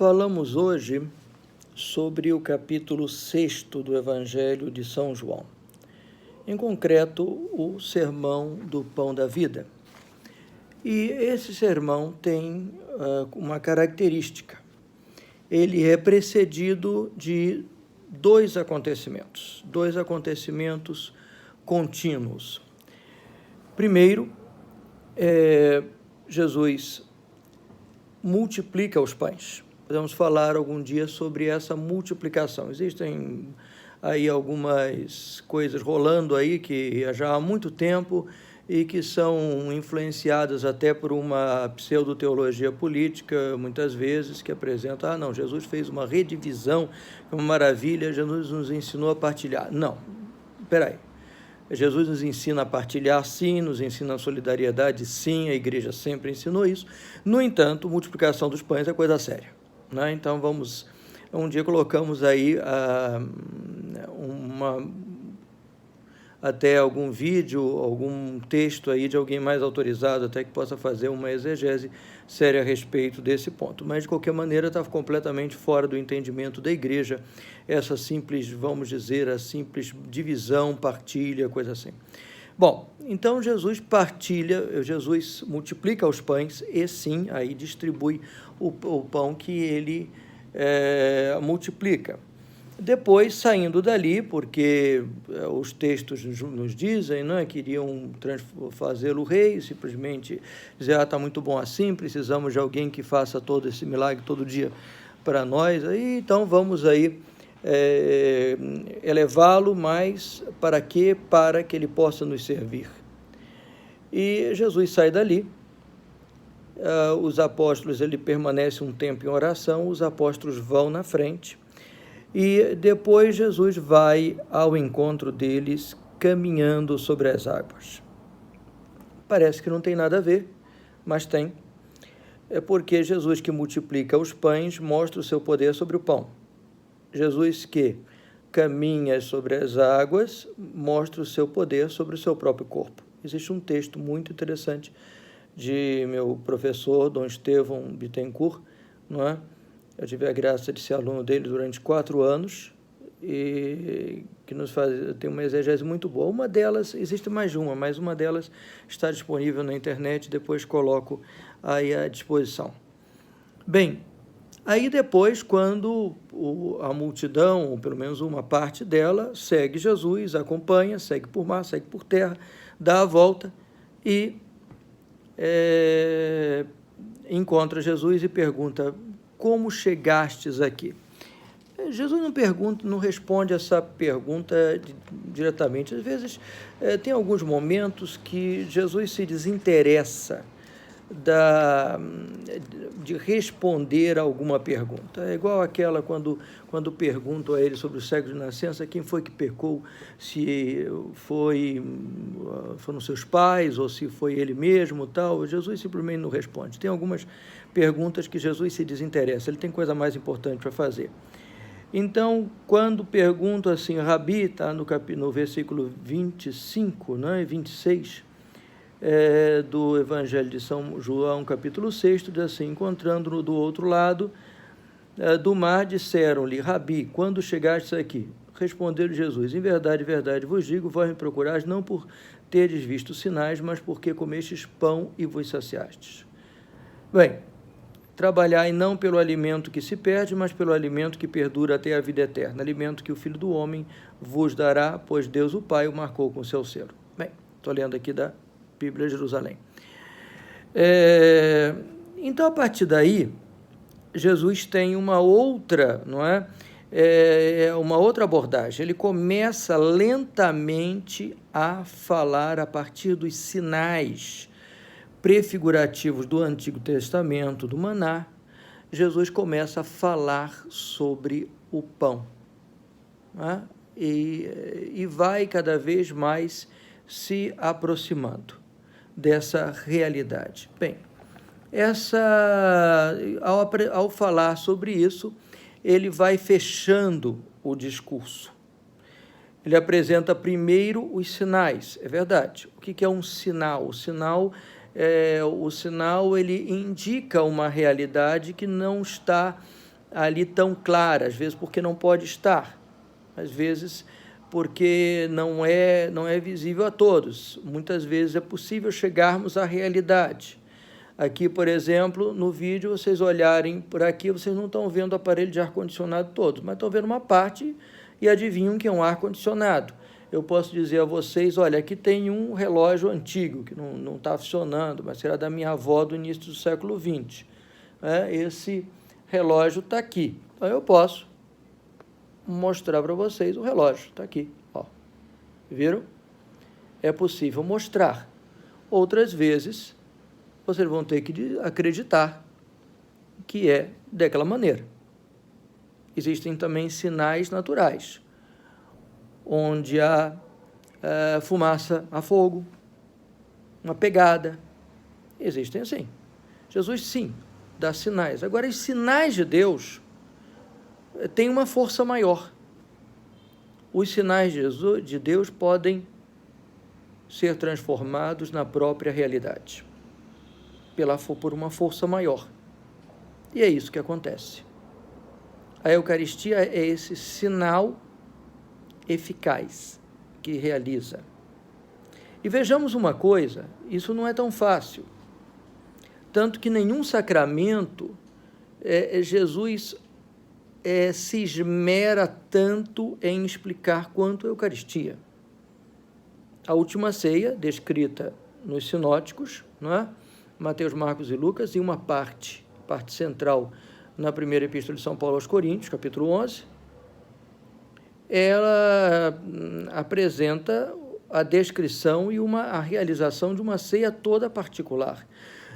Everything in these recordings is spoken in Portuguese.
Falamos hoje sobre o capítulo 6º do Evangelho de São João. Em concreto, o Sermão do Pão da Vida. E esse sermão tem uma característica. Ele é precedido de dois acontecimentos contínuos. Primeiro, Jesus multiplica os pães. Podemos falar algum dia sobre essa multiplicação. Existem aí algumas coisas rolando aí que já há muito tempo e que são influenciadas até por uma pseudo-teologia política, muitas vezes, que apresenta, não, Jesus fez uma redivisão, uma maravilha, Jesus nos ensinou a partilhar. Não, espera aí. Jesus nos ensina a partilhar, sim, nos ensina a solidariedade, sim, a igreja sempre ensinou isso. No entanto, multiplicação dos pães é coisa séria, né? Então, um dia colocamos aí até algum vídeo, algum texto aí de alguém mais autorizado, até que possa fazer uma exegese séria a respeito desse ponto. Mas, de qualquer maneira, está completamente fora do entendimento da igreja, essa simples, vamos dizer, a simples divisão, partilha, coisa assim. Bom, então Jesus multiplica os pães e sim, aí distribui o pão que ele multiplica. Depois, saindo dali, porque os textos nos dizem, né, que iriam fazê-lo rei, simplesmente dizer, está muito bom assim, precisamos de alguém que faça todo esse milagre todo dia para nós, aí, então vamos aí elevá-lo, mas para quê? Para que ele possa nos servir. E Jesus sai dali, os apóstolos, ele permanece um tempo em oração, os apóstolos vão na frente, e depois Jesus vai ao encontro deles caminhando sobre as águas. Parece que não tem nada a ver, mas tem. É porque Jesus que multiplica os pães mostra o seu poder sobre o pão. Jesus que caminha sobre as águas mostra o seu poder sobre o seu próprio corpo. Existe um texto muito interessante de meu professor, Dom Estevão Bittencourt, não é? Eu tive a graça de ser aluno dele durante 4 anos e que tem uma exegese muito boa. Uma delas, existe mais de uma, mas uma delas está disponível na internet, depois coloco aí à disposição. Bem, aí depois, quando a multidão, ou pelo menos uma parte dela, segue Jesus, acompanha, segue por mar, segue por terra, dá a volta e encontra Jesus e pergunta, como chegastes aqui? Jesus não responde essa pergunta diretamente. Às vezes, tem alguns momentos que Jesus se desinteressa de responder a alguma pergunta. É igual aquela quando perguntam a ele sobre o cego de nascença, quem foi que pecou, se foram seus pais ou se foi ele mesmo, tal. Jesus simplesmente não responde. Tem algumas perguntas que Jesus se desinteressa, ele tem coisa mais importante para fazer. Então, quando pergunto assim, Rabi, está no versículo 25, né, 26, do Evangelho de São João, capítulo 6, diz assim, encontrando-no do outro lado do mar, disseram-lhe, Rabi, quando chegastes aqui? Respondeu-lhe Jesus, em verdade vos digo, vós me procurais não por teres visto sinais, mas porque comestes pão e vos saciastes. Bem, trabalhai não pelo alimento que se perde, mas pelo alimento que perdura até a vida eterna, alimento que o Filho do Homem vos dará, pois Deus o Pai o marcou com seu selo. Bem, estou lendo aqui da Bíblia de Jerusalém. Então, a partir daí, Jesus tem uma outra, não é? Uma outra abordagem. Ele começa lentamente a falar a partir dos sinais prefigurativos do Antigo Testamento, do maná. Jesus começa a falar sobre o pão, né? E vai cada vez mais se aproximando dessa realidade. Bem, ao falar sobre isso, ele vai fechando o discurso. Ele apresenta primeiro os sinais, é verdade. O que é um sinal? O sinal ele indica uma realidade que não está ali tão clara, às vezes porque não pode estar, às vezes porque não é visível a todos. Muitas vezes é possível chegarmos à realidade. Aqui, por exemplo, no vídeo, vocês olharem por aqui, vocês não estão vendo o aparelho de ar-condicionado todo, mas estão vendo uma parte e adivinham que é um ar-condicionado. Eu posso dizer a vocês, olha, aqui tem um relógio antigo, que não está funcionando, mas era da minha avó do início do século XX. Esse relógio está aqui. Então, eu posso mostrar para vocês o relógio. Está aqui. Ó. Viram? É possível mostrar. Outras vezes, vocês vão ter que acreditar que é daquela maneira. Existem também sinais naturais, onde há fumaça, há fogo, uma pegada. Existem assim. Jesus, sim, dá sinais. Agora, os sinais de Deus têm uma força maior. Os sinais de Deus podem ser transformados na própria realidade, por uma força maior. E é isso que acontece. A Eucaristia é esse sinal eficaz que realiza. E vejamos uma coisa, isso não é tão fácil. Tanto que nenhum sacramento Jesus se esmera tanto em explicar quanto a Eucaristia. A última ceia, descrita nos sinóticos, não é? Mateus, Marcos e Lucas, e uma parte central na primeira epístola de São Paulo aos Coríntios, capítulo 11, ela apresenta a descrição e a realização de uma ceia toda particular.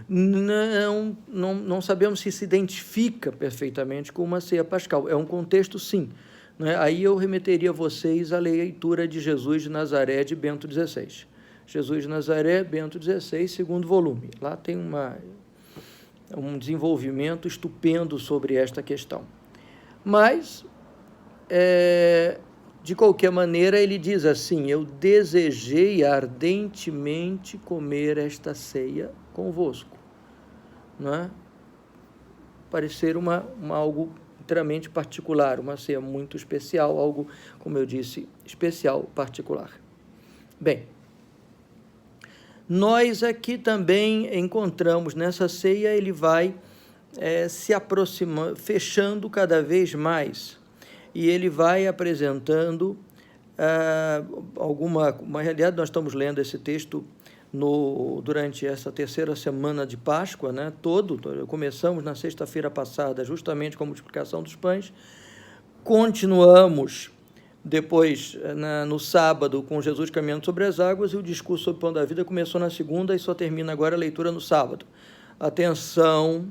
Não sabemos se se identifica perfeitamente com uma ceia pascal. É um contexto, sim. Né? Aí eu remeteria vocês à leitura de Jesus de Nazaré, de Bento XVI. Jesus de Nazaré, Bento XVI, segundo volume. Lá tem um desenvolvimento estupendo sobre esta questão. Mas, de qualquer maneira, ele diz assim: eu desejei ardentemente comer esta ceia convosco. Não é? Parecer algo inteiramente particular, uma ceia muito especial, algo, como eu disse, especial, particular. Bem, nós aqui também encontramos nessa ceia, ele vai se aproximando, fechando cada vez mais, e ele vai apresentando uma realidade. Nós estamos lendo esse texto durante essa terceira semana de Páscoa, né? Começamos na sexta-feira passada, justamente com a multiplicação dos pães, continuamos depois, no sábado, com Jesus caminhando sobre as águas, e o discurso sobre o pão da vida começou na segunda e só termina agora a leitura no sábado. Atenção,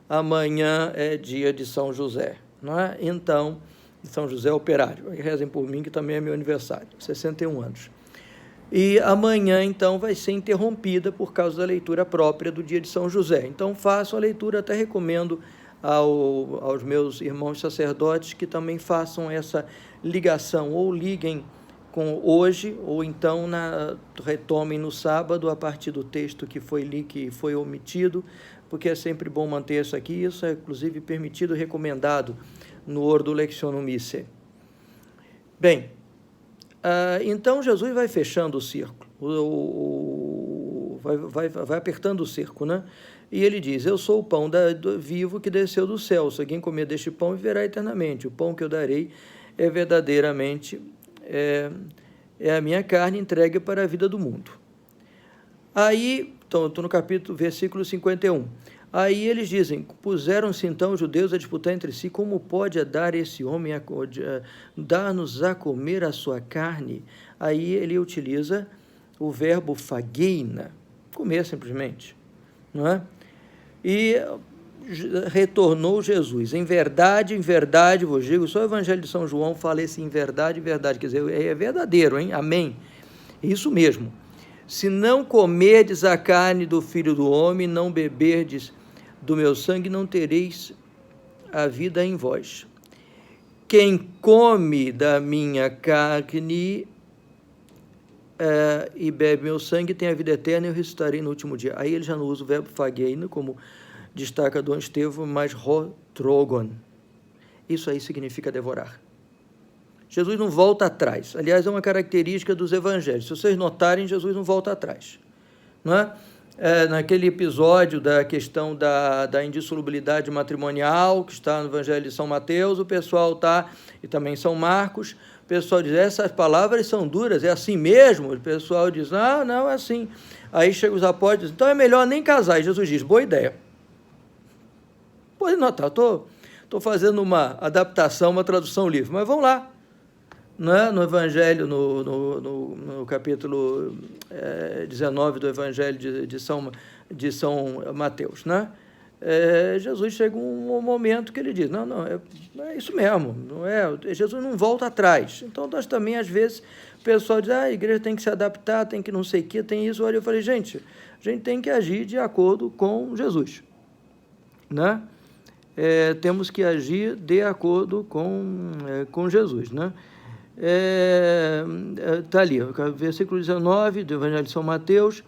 amanhã é dia de São José, não é? Então, São José Operário, e rezem por mim, que também é meu aniversário, 61 anos. E amanhã, então, vai ser interrompida por causa da leitura própria do dia de São José. Então, façam a leitura, até recomendo aos meus irmãos sacerdotes que também façam essa ligação, ou liguem com hoje, ou então retomem no sábado, a partir do texto que foi omitido, porque é sempre bom manter isso aqui. Isso é, inclusive, permitido e recomendado no Ordo Lectionum Missae. Bem, então Jesus vai fechando o círculo, vai apertando o cerco, né? E ele diz: eu sou o pão vivo que desceu do céu, se alguém comer deste pão viverá eternamente. O pão que eu darei é verdadeiramente a minha carne entregue para a vida do mundo. Aí, então, estou no versículo 51. Aí eles dizem: puseram-se então os judeus a disputar entre si, como pode dar esse homem dar-nos a comer a sua carne? Aí ele utiliza o verbo fagueina, comer simplesmente, não é? E retornou Jesus: em verdade vos digo. Só o Evangelho de São João fala esse em verdade, quer dizer, é verdadeiro, hein? Amém. Isso mesmo. Se não comerdes a carne do Filho do Homem, não beberdes do meu sangue, não tereis a vida em vós. Quem come da minha carne e bebe meu sangue tem a vida eterna, e eu ressuscitarei no último dia. Aí ele já não usa o verbo fagueino, como destaca Dom Estevão, mas rotrogon. Isso aí significa devorar. Jesus não volta atrás. Aliás, é uma característica dos evangelhos. Se vocês notarem, Jesus não volta atrás. Não é? Naquele episódio da questão da indissolubilidade matrimonial, que está no Evangelho de São Mateus, o pessoal está, e também São Marcos, o pessoal diz, essas palavras são duras, é assim mesmo? O pessoal diz, não, é assim. Aí chegam os apóstolos e dizem, então é melhor nem casar. E Jesus diz, boa ideia. Pode notar, estou fazendo uma adaptação, uma tradução livre, mas vamos lá. No Evangelho, no capítulo 19 do Evangelho de São Mateus, né? Jesus chega um momento que ele diz, não, é isso mesmo, não é? Jesus não volta atrás. Então, nós também, às vezes, o pessoal diz, a igreja tem que se adaptar, tem que não sei o quê, tem isso. Olha, eu falei, gente, a gente tem que agir de acordo com Jesus, né? Temos que agir de acordo com Jesus, né? Está ali, versículo 19 do Evangelho de São Mateus,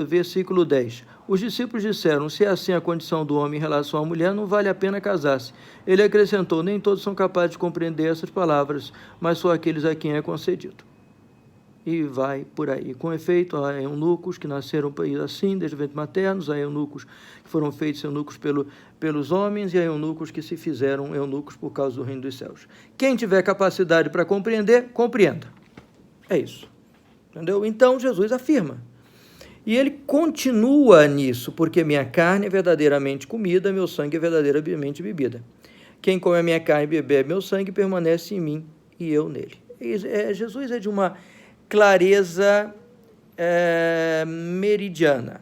versículo 10. Os discípulos disseram, se é assim a condição do homem em relação à mulher, não vale a pena casar-se. Ele acrescentou, nem todos são capazes de compreender essas palavras, mas só aqueles a quem é concedido. E vai por aí. Com efeito, há eunucos que nasceram assim, desde o ventre maternos, há eunucos que foram feitos eunucos pelos homens, e há eunucos que se fizeram eunucos por causa do reino dos céus. Quem tiver capacidade para compreender, compreenda. É isso. Entendeu? Então, Jesus afirma. E ele continua nisso, porque minha carne é verdadeiramente comida, meu sangue é verdadeiramente bebida. Quem come a minha carne e bebe meu sangue, permanece em mim e eu nele. Jesus é de uma clareza meridiana,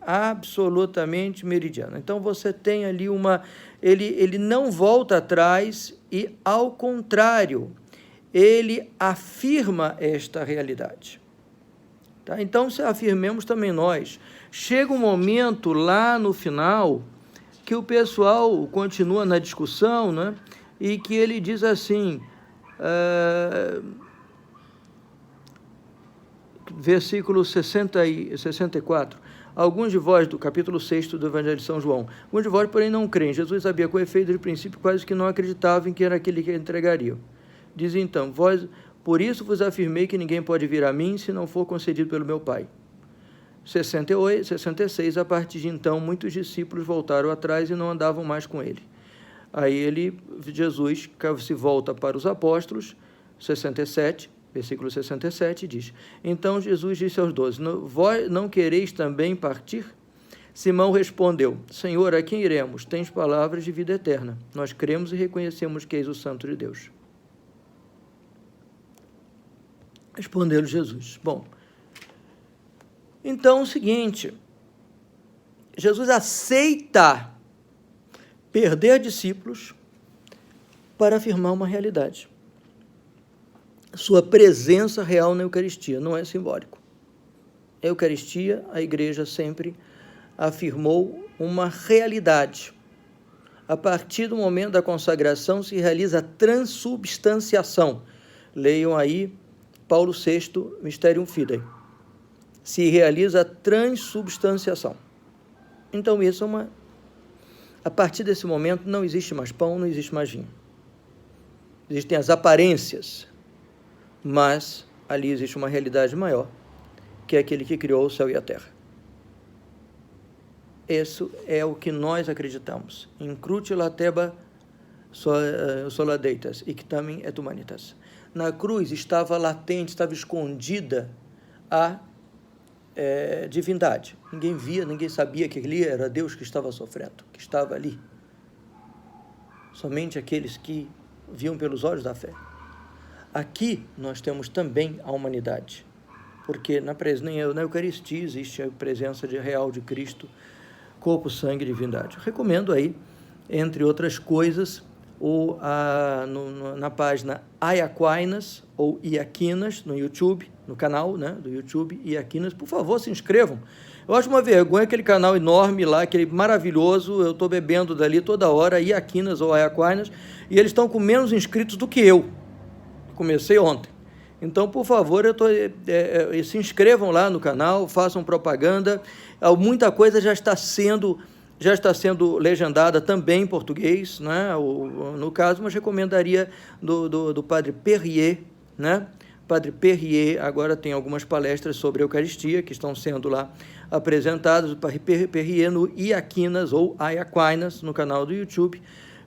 absolutamente meridiana. Então, você tem ali ele não volta atrás e, ao contrário, ele afirma esta realidade. Tá? Então, se afirmemos também nós. Chega um momento lá no final que o pessoal continua na discussão, né? E que ele diz assim, versículo 64, alguns de vós, do capítulo 6 do Evangelho de São João, alguns de vós, porém, não creem. Jesus sabia com efeito de princípio quase que não acreditavam em que era aquele que entregaria. Diz então, por isso vos afirmei que ninguém pode vir a mim se não for concedido pelo meu Pai. 66, a partir de então, muitos discípulos voltaram atrás e não andavam mais com ele. Aí Jesus se volta para os apóstolos, 67, versículo 67, diz, então Jesus disse aos 12, vós não quereis também partir? Simão respondeu, Senhor, a quem iremos? Tens palavras de vida eterna. Nós cremos e reconhecemos que és o Santo de Deus. Respondeu Jesus. Bom, então é o seguinte, Jesus aceita perder discípulos para afirmar uma realidade. Sua presença real na Eucaristia, não é simbólico. A Eucaristia, a Igreja sempre afirmou uma realidade. A partir do momento da consagração se realiza a transubstanciação. Leiam aí Paulo VI, Mysterium Fidei. Se realiza a transubstanciação. Então, isso é a partir desse momento não existe mais pão, não existe mais vinho. Existem as aparências, mas ali existe uma realidade maior, que é aquele que criou o céu e a terra. Isso é o que nós acreditamos. Incruti lateba sola deitas, ictamen et humanitas. Na cruz estava latente, estava escondida a divindade. Ninguém via, ninguém sabia que ali era Deus que estava sofrendo, que estava ali. Somente aqueles que viam pelos olhos da fé. Aqui nós temos também a humanidade, porque na Eucaristia existe a presença real de Cristo, corpo, sangue e divindade. Eu recomendo aí, entre outras coisas, na página Iaquinas ou Iaquinas no YouTube, no canal, né, do YouTube Iaquinas. Por favor, se inscrevam. Eu acho uma vergonha aquele canal enorme lá, aquele maravilhoso, eu estou bebendo dali toda hora, Iaquinas ou Iaquinas, e eles estão com menos inscritos do que eu. Comecei ontem. Então, por favor, se inscrevam lá no canal, façam propaganda. Muita coisa já está sendo já está sendo legendada também em português, né? No caso, mas recomendaria do Padre Perrier, né? Padre Perrier agora tem algumas palestras sobre a Eucaristia que estão sendo lá apresentadas, o Padre Perrier no Iaquinas ou Iaquinas, no canal do YouTube.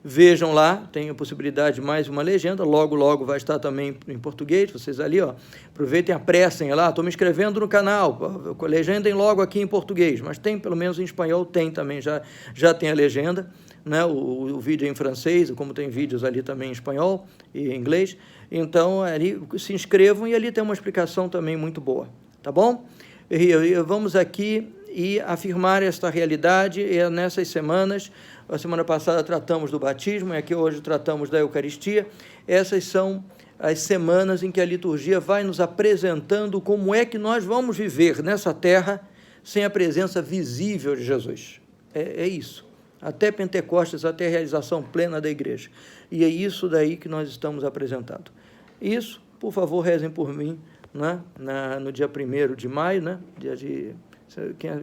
Vejam lá, tem a possibilidade de mais uma legenda, logo vai estar também em português, vocês ali, ó, aproveitem, apressem lá, estou me inscrevendo no canal, legendem logo aqui em português, mas tem, pelo menos em espanhol, tem também, já tem a legenda, né, o vídeo é em francês, como tem vídeos ali também em espanhol e em inglês, então ali se inscrevam e ali tem uma explicação também muito boa, tá bom? E vamos aqui e afirmar esta realidade, e nessas semanas, a semana passada tratamos do batismo, e aqui hoje tratamos da Eucaristia. Essas são as semanas em que a liturgia vai nos apresentando como é que nós vamos viver nessa terra sem a presença visível de Jesus. É isso. Até Pentecostes, até a realização plena da igreja. E é isso daí que nós estamos apresentando. Isso, por favor, rezem por mim, né? No dia 1º de maio, né? Dia de...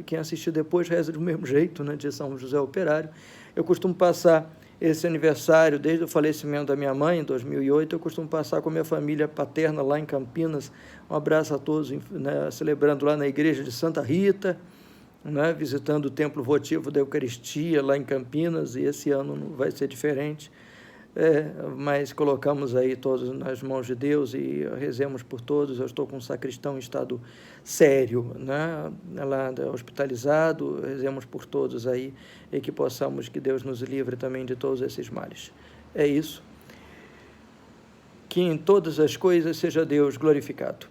Quem assistir depois reza do mesmo jeito, né? De São José Operário. Eu costumo passar esse aniversário, desde o falecimento da minha mãe, em 2008, eu costumo passar com a minha família paterna lá em Campinas. Um abraço a todos, né? Celebrando lá na igreja de Santa Rita, né? Visitando o templo votivo da Eucaristia lá em Campinas, e esse ano não vai ser diferente. Mas colocamos aí todos nas mãos de Deus e rezemos por todos. Eu estou com um sacristão em estado sério, né? Lá hospitalizado, rezemos por todos aí e que possamos, que Deus nos livre também de todos esses males. É isso. Que em todas as coisas seja Deus glorificado.